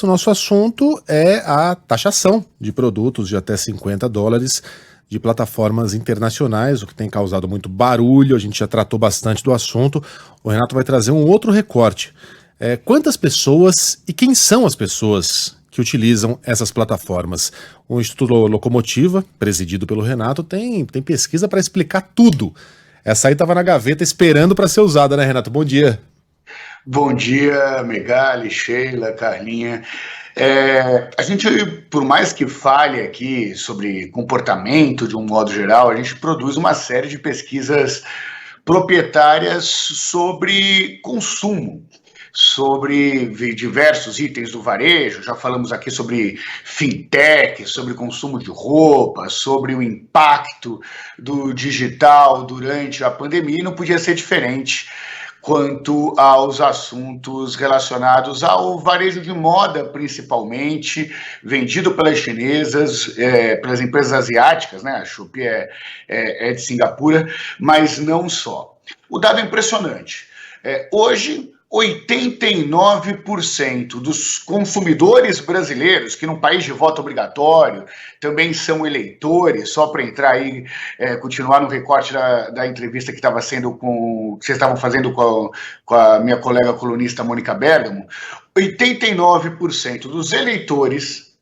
O nosso assunto é a taxação de produtos de até US$ 50 de plataformas internacionais, o que tem causado muito barulho. A gente já tratou bastante do assunto. O Renato vai trazer um outro recorte. Quantas pessoas e quem são as pessoas que utilizam essas plataformas? O Instituto Locomotiva, presidido pelo Renato, tem pesquisa para explicar tudo. Essa aí estava na gaveta esperando para ser usada, né, Renato? Bom dia. Bom dia, Megali, Sheila, Carlinha. A gente, por mais que fale aqui sobre comportamento de um modo geral, a gente produz uma série de pesquisas proprietárias sobre consumo, sobre diversos itens do varejo. Já falamos aqui sobre fintech, sobre consumo de roupa, sobre o impacto do digital durante a pandemia, e não podia ser diferente quanto aos assuntos relacionados ao varejo de moda, principalmente, vendido pelas chinesas, pelas empresas asiáticas, né? A Shopee é de Singapura, mas não só. O dado é impressionante. Hoje, 89% dos consumidores brasileiros, que num país de voto obrigatório também são eleitores, só para entrar aí, continuar no recorte da entrevista que estava sendo que vocês estavam fazendo com a minha colega colunista Mônica Bergamo, 89% dos eleitores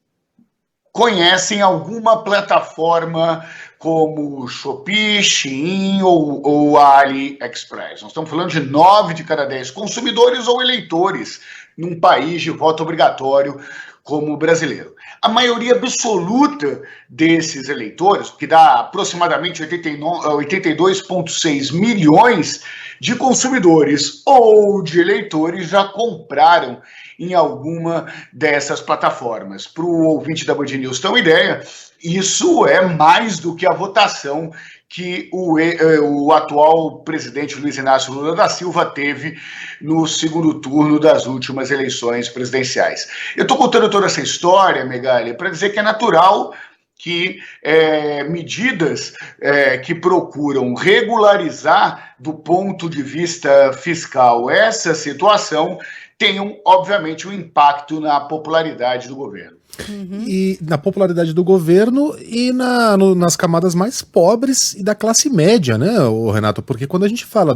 conhecem alguma plataforma como Shopee, Shein ou AliExpress. Nós estamos falando de 9 de cada 10 consumidores ou eleitores num país de voto obrigatório como o brasileiro. A maioria absoluta desses eleitores, que dá aproximadamente 82,6 milhões de consumidores ou de eleitores, já compraram em alguma dessas plataformas. Para o ouvinte da Band News ter uma ideia, isso é mais do que a votação que o atual presidente Luiz Inácio Lula da Silva teve no segundo turno das últimas eleições presidenciais. Eu estou contando toda essa história, Megali, para dizer que é natural que medidas que procuram regularizar do ponto de vista fiscal essa situação tenham, obviamente, um impacto na popularidade do governo. Uhum. E na popularidade do governo e nas camadas mais pobres e da classe média, né, Renato? Porque quando a gente fala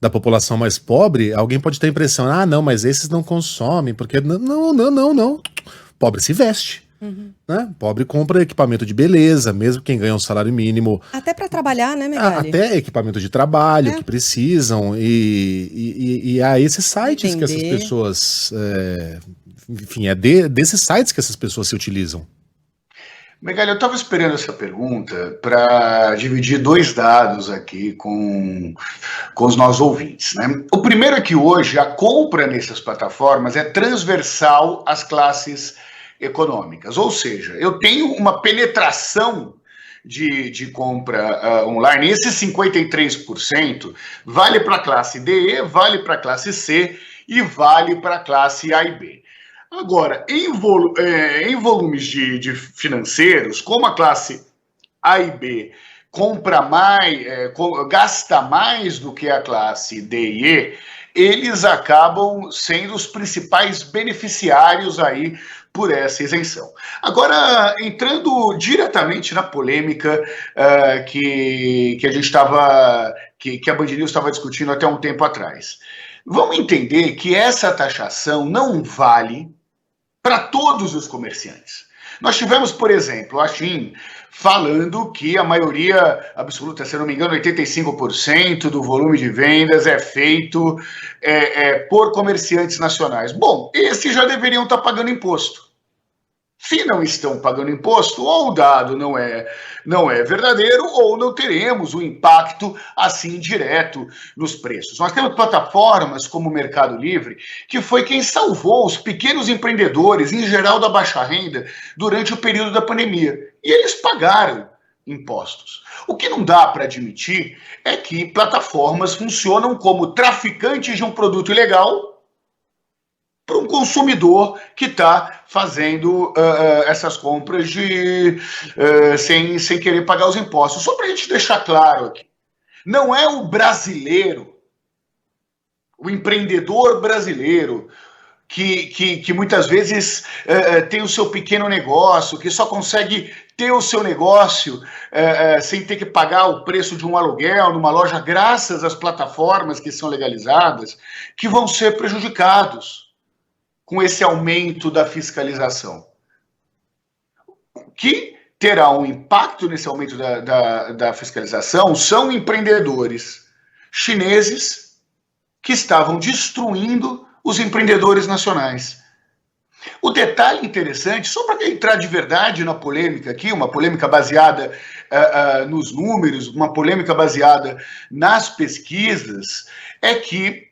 da população mais pobre, alguém pode ter a impressão, não, mas esses não consomem, porque não. Pobre se veste. Uhum. Né? Pobre compra equipamento de beleza, mesmo quem ganha um salário mínimo. Até para trabalhar, né, Megali? Até equipamento de trabalho que precisam. E há esses sites que essas pessoas... Enfim, desses sites que essas pessoas se utilizam. Megali, eu estava esperando essa pergunta para dividir dois dados aqui com os nossos ouvintes, né? O primeiro é que hoje a compra nessas plataformas é transversal às classes econômicas, ou seja, eu tenho uma penetração de compra online. Esse 53% vale para a classe D, vale para a classe C e vale para a classe A e B. Agora, em volumes de financeiros, como a classe A e B compra mais, gasta mais do que a classe D e E, eles acabam sendo os principais beneficiários aí por essa isenção. Agora, entrando diretamente na polêmica que a gente estava, que a Band News estava discutindo até um tempo atrás. Vamos entender que essa taxação não vale para todos os comerciantes. Nós tivemos, por exemplo, a Shein falando que a maioria absoluta, se não me engano, 85% do volume de vendas é feito por comerciantes nacionais. Bom, esses já deveriam estar pagando imposto. Se não estão pagando imposto, ou o dado não é verdadeiro, ou não teremos o impacto assim direto nos preços. Nós temos plataformas como o Mercado Livre, que foi quem salvou os pequenos empreendedores, em geral da baixa renda, durante o período da pandemia. E eles pagaram impostos. O que não dá para admitir é que plataformas funcionam como traficantes de um produto ilegal para um consumidor que está fazendo essas compras sem querer pagar os impostos. Só para a gente deixar claro aqui, não é o brasileiro, o empreendedor brasileiro, que muitas vezes tem o seu pequeno negócio, que só consegue ter o seu negócio sem ter que pagar o preço de um aluguel numa loja, graças às plataformas que são legalizadas, que vão ser prejudicados com esse aumento da fiscalização. O que terá um impacto nesse aumento da fiscalização são empreendedores chineses que estavam destruindo os empreendedores nacionais. O detalhe interessante, só para entrar de verdade na polêmica aqui, uma polêmica baseada nos números, uma polêmica baseada nas pesquisas, é que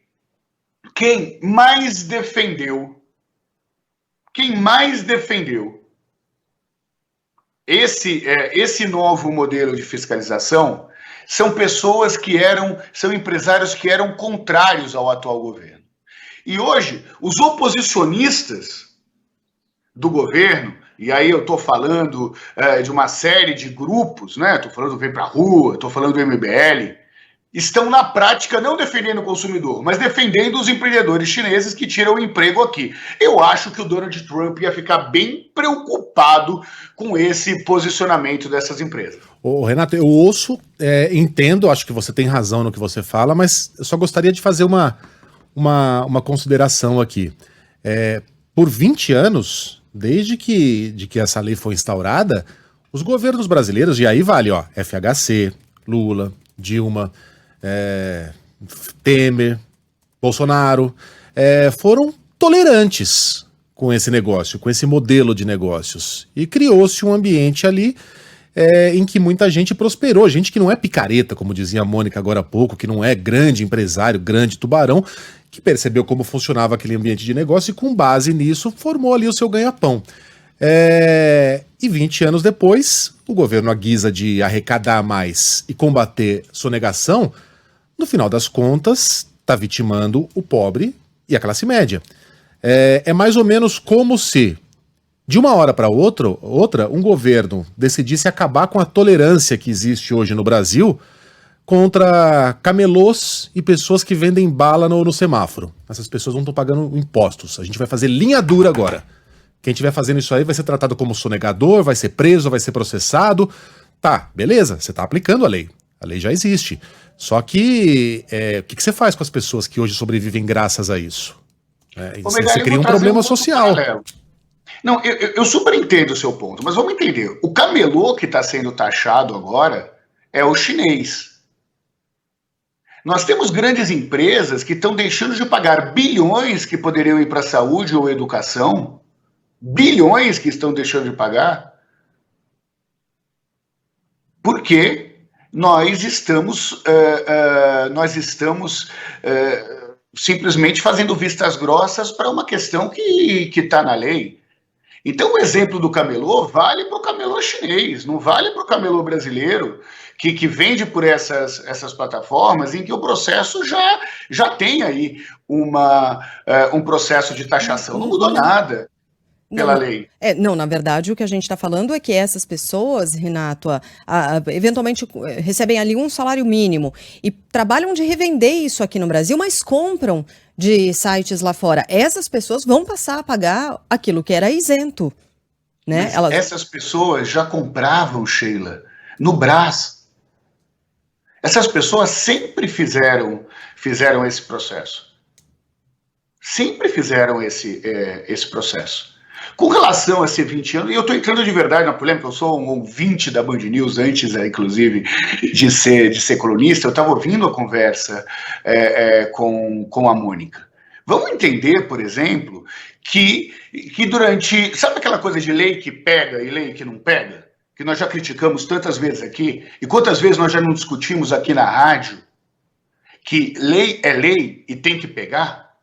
quem mais defendeu esse novo modelo de fiscalização são pessoas são empresários que eram contrários ao atual governo. E hoje, os oposicionistas do governo, e aí eu estou falando de uma série de grupos, né? Estou falando do Vem Pra Rua, estou falando do MBL, estão na prática não defendendo o consumidor, mas defendendo os empreendedores chineses que tiram o emprego aqui. Eu acho que o Donald Trump ia ficar bem preocupado com esse posicionamento dessas empresas. Ô, Renato, eu ouço, entendo, acho que você tem razão no que você fala, mas eu só gostaria de fazer uma consideração aqui. Por 20 anos, desde que essa lei foi instaurada, os governos brasileiros, e aí vale, ó, FHC, Lula, Dilma, Temer, Bolsonaro, foram tolerantes com esse negócio, com esse modelo de negócios. E criou-se um ambiente ali em que muita gente prosperou, gente que não é picareta, como dizia a Mônica agora há pouco, que não é grande empresário, grande tubarão, que percebeu como funcionava aquele ambiente de negócio e com base nisso formou ali o seu ganha-pão. E 20 anos depois, o governo, à guisa de arrecadar mais e combater sonegação, no final das contas, está vitimando o pobre e a classe média. É mais ou menos como se, de uma hora para outra, um governo decidisse acabar com a tolerância que existe hoje no Brasil contra camelôs e pessoas que vendem bala no semáforo. Essas pessoas não estão pagando impostos. A gente vai fazer linha dura agora. Quem estiver fazendo isso aí vai ser tratado como sonegador, vai ser preso, vai ser processado. Tá, beleza, você está aplicando a lei. A lei já existe. Só que o que você faz com as pessoas que hoje sobrevivem graças a isso? Você cria um problema social. Não, eu super entendo o seu ponto, mas vamos entender. O camelô que está sendo taxado agora é o chinês. Nós temos grandes empresas que estão deixando de pagar bilhões que poderiam ir para a saúde ou educação, bilhões que estão deixando de pagar, porque nós estamos simplesmente fazendo vistas grossas para uma questão que está na lei. Então o exemplo do camelô vale para o camelô chinês, não vale para o camelô brasileiro, que vende por essas plataformas, em que o processo já tem aí um processo de taxação, não mudou nada pela lei. Não, na verdade, o que a gente está falando é que essas pessoas, Renato, eventualmente recebem ali um salário mínimo e trabalham de revender isso aqui no Brasil, mas compram de sites lá fora. Essas pessoas vão passar a pagar aquilo que era isento, né? Essas pessoas já compravam, Sheila, no Brás. Essas pessoas sempre fizeram esse processo. Sempre fizeram esse processo. Com relação a ser 20 anos, e eu estou entrando de verdade na polêmica, eu sou um ouvinte da Band News, antes, inclusive, de ser colunista, eu estava ouvindo a conversa com a Mônica. Vamos entender, por exemplo, que durante... Sabe aquela coisa de lei que pega e lei que não pega? Que nós já criticamos tantas vezes aqui, e quantas vezes nós já não discutimos aqui na rádio, que lei é lei e tem que pegar?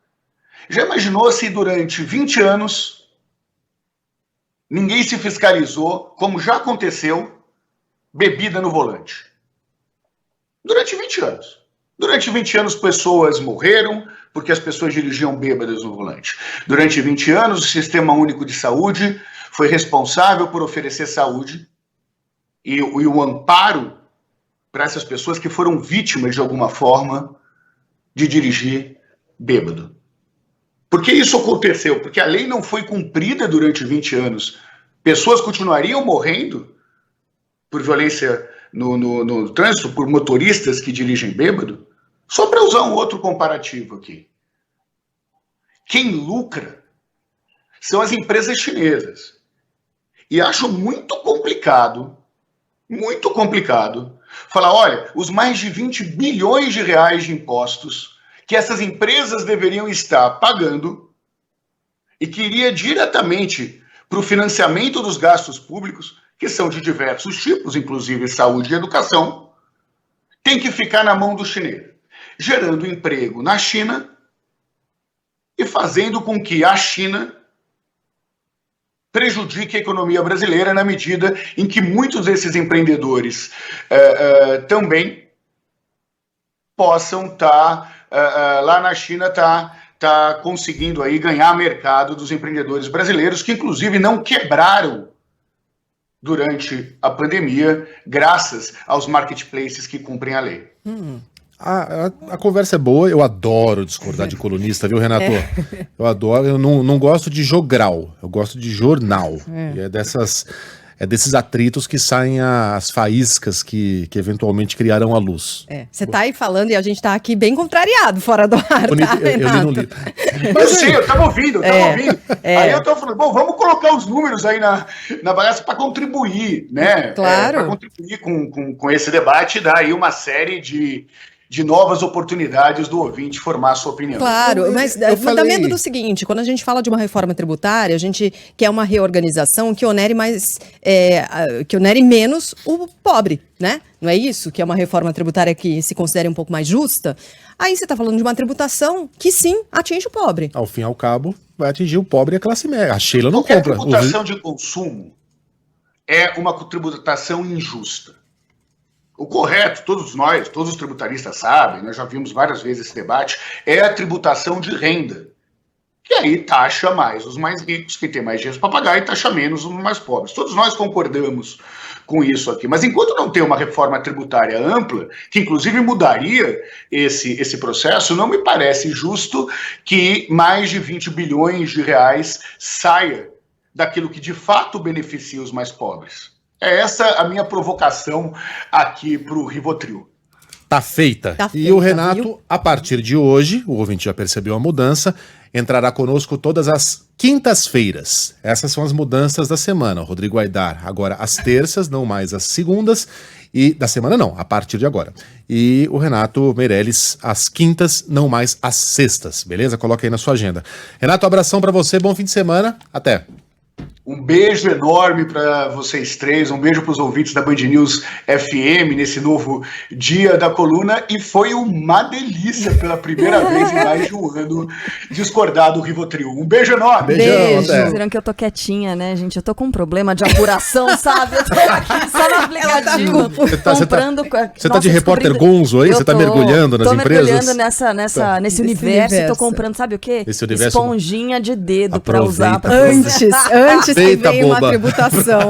Já imaginou se durante 20 anos... ninguém se fiscalizou, como já aconteceu, bebida no volante? Durante 20 anos. Durante 20 anos, pessoas morreram porque as pessoas dirigiam bêbadas no volante. Durante 20 anos, o Sistema Único de Saúde foi responsável por oferecer saúde e o amparo para essas pessoas que foram vítimas, de alguma forma, de dirigir bêbado. Por que isso aconteceu? Porque a lei não foi cumprida durante 20 anos. Pessoas continuariam morrendo por violência no trânsito, por motoristas que dirigem bêbado? Só para usar um outro comparativo aqui. Quem lucra são as empresas chinesas. E acho muito complicado, falar, olha, os mais de 20 bilhões de reais de impostos que essas empresas deveriam estar pagando e que iria diretamente para o financiamento dos gastos públicos, que são de diversos tipos, inclusive saúde e educação, tem que ficar na mão do chinês, gerando emprego na China e fazendo com que a China prejudique a economia brasileira na medida em que muitos desses empreendedores também possam estar lá na China tá conseguindo aí ganhar mercado dos empreendedores brasileiros que inclusive não quebraram durante a pandemia graças aos marketplaces que cumprem a lei. A conversa é boa, eu adoro discordar de colunista, viu, Renato? Eu adoro, eu não gosto de jogral, eu gosto de jornal. E é desses atritos que saem as faíscas que eventualmente criarão a luz. Você tá aí falando e a gente tá aqui bem contrariado fora do ar, Eu li no livro. Mas sim, eu tava ouvindo. Aí eu tava falando, bom, vamos colocar os números aí na balança para contribuir, né? Claro. Para contribuir com esse debate e dar aí uma série de novas oportunidades do ouvinte formar a sua opinião. Claro, mas o fundamento do seguinte, quando a gente fala de uma reforma tributária, a gente quer uma reorganização que onere menos o pobre, né? Não é isso? Que é uma reforma tributária que se considere um pouco mais justa? Aí você está falando de uma tributação que sim, atinge o pobre. Ao fim e ao cabo, vai atingir o pobre e a classe média. A Sheila não Qualquer compra. tributação de consumo é uma tributação injusta. O correto, todos os tributaristas sabem, nós já vimos várias vezes esse debate, é a tributação de renda. Que aí taxa mais os mais ricos, que tem mais dinheiro para pagar, e taxa menos os mais pobres. Todos nós concordamos com isso aqui. Mas enquanto não tem uma reforma tributária ampla, que inclusive mudaria esse processo, não me parece justo que mais de 20 bilhões de reais saia daquilo que de fato beneficia os mais pobres. É essa a minha provocação aqui para o Rivotril. Tá feita. E o Renato, viu? A partir de hoje, o ouvinte já percebeu a mudança, entrará conosco todas as quintas-feiras. Essas são as mudanças da semana. O Rodrigo Aidar agora às terças, não mais às segundas. E da semana não, a partir de agora. E o Renato Meirelles às quintas, não mais às sextas. Beleza? Coloca aí na sua agenda. Renato, abração para você, bom fim de semana. Até. Um beijo enorme para vocês três, um beijo para os ouvintes da Band News FM nesse novo dia da coluna, e foi uma delícia pela primeira vez em mais de um ano discordar do Rivotril. Um beijo enorme. Beijo. Vocês viram que eu tô quietinha, né, gente? Eu tô com um problema de apuração, sabe? Eu tô aqui só no aplicativo comprando... Você tá de repórter gonzo aí? Você tá mergulhando nas empresas? Tô mergulhando nesse universo e tô comprando, sabe o quê? Esponjinha de dedo para usar. Antes que venha uma tributação.